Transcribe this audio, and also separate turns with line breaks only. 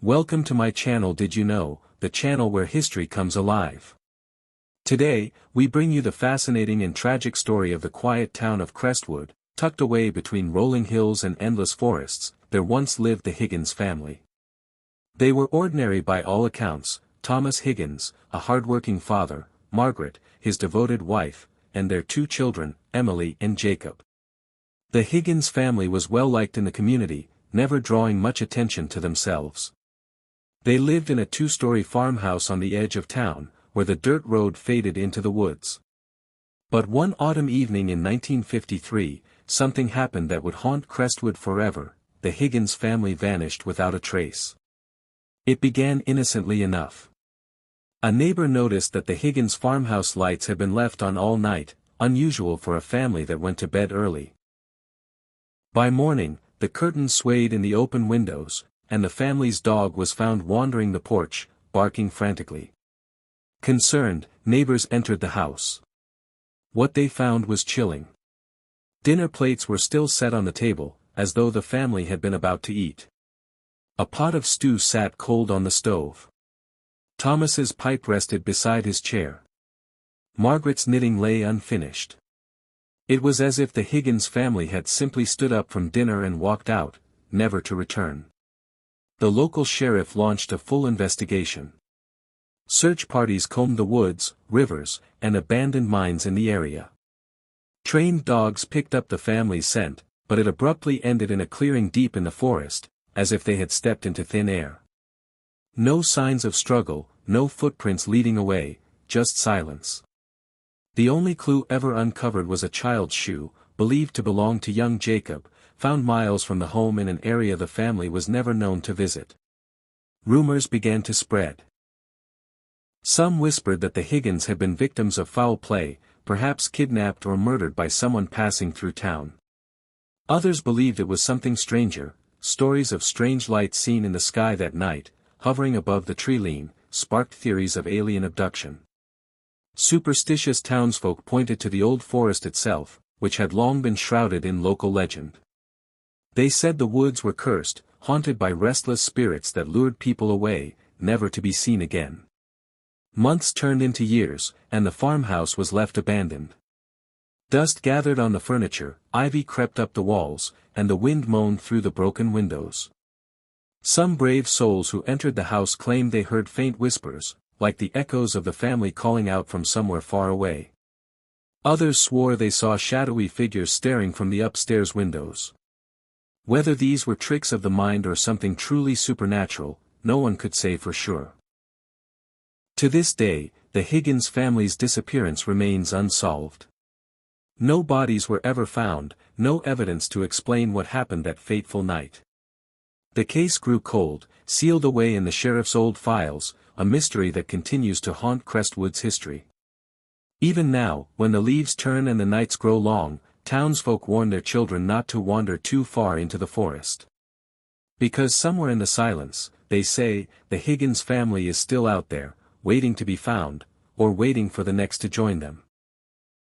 Welcome to my channel. Did you know, the channel where history comes alive. Today, we bring you the fascinating and tragic story of the quiet town of Crestwood. Tucked away between rolling hills and endless forests, there once lived the Higgins family. They were ordinary by all accounts: Thomas Higgins, a hard-working father, Margaret, his devoted wife, and their two children, Emily and Jacob. The Higgins family was well liked in the community, never drawing much attention to themselves. They lived in a two-story farmhouse on the edge of town, where the dirt road faded into the woods. But one autumn evening in 1953, something happened that would haunt Crestwood forever. The Higgins family vanished without a trace. It began innocently enough. A neighbor noticed that the Higgins farmhouse lights had been left on all night, unusual for a family that went to bed early. By morning, the curtains swayed in the open windows, and the family's dog was found wandering the porch, barking frantically. Concerned, neighbors entered the house. What they found was chilling. Dinner plates were still set on the table, as though the family had been about to eat. A pot of stew sat cold on the stove. Thomas's pipe rested beside his chair. Margaret's knitting lay unfinished. It was as if the Higgins family had simply stood up from dinner and walked out, never to return. The local sheriff launched a full investigation. Search parties combed the woods, rivers, and abandoned mines in the area. Trained dogs picked up the family's scent, but it abruptly ended in a clearing deep in the forest, as if they had stepped into thin air. No signs of struggle, no footprints leading away, just silence. The only clue ever uncovered was a child's shoe, believed to belong to young Jacob, found miles from the home in an area the family was never known to visit. Rumors began to spread. Some whispered that the Higgins had been victims of foul play, perhaps kidnapped or murdered by someone passing through town. Others believed it was something stranger. Stories of strange lights seen in the sky that night, hovering above the tree-line, sparked theories of alien abduction. Superstitious townsfolk pointed to the old forest itself, which had long been shrouded in local legend. They said the woods were cursed, haunted by restless spirits that lured people away, never to be seen again. Months turned into years, and the farmhouse was left abandoned. Dust gathered on the furniture, ivy crept up the walls, and the wind moaned through the broken windows. Some brave souls who entered the house claimed they heard faint whispers, like the echoes of the family calling out from somewhere far away. Others swore they saw shadowy figures staring from the upstairs windows. Whether these were tricks of the mind or something truly supernatural, no one could say for sure. To this day, the Higgins family's disappearance remains unsolved. No bodies were ever found, no evidence to explain what happened that fateful night. The case grew cold, sealed away in the sheriff's old files, a mystery that continues to haunt Crestwood's history. Even now, when the leaves turn and the nights grow long, townsfolk warn their children not to wander too far into the forest. Because somewhere in the silence, they say, the Higgins family is still out there, waiting to be found, or waiting for the next to join them.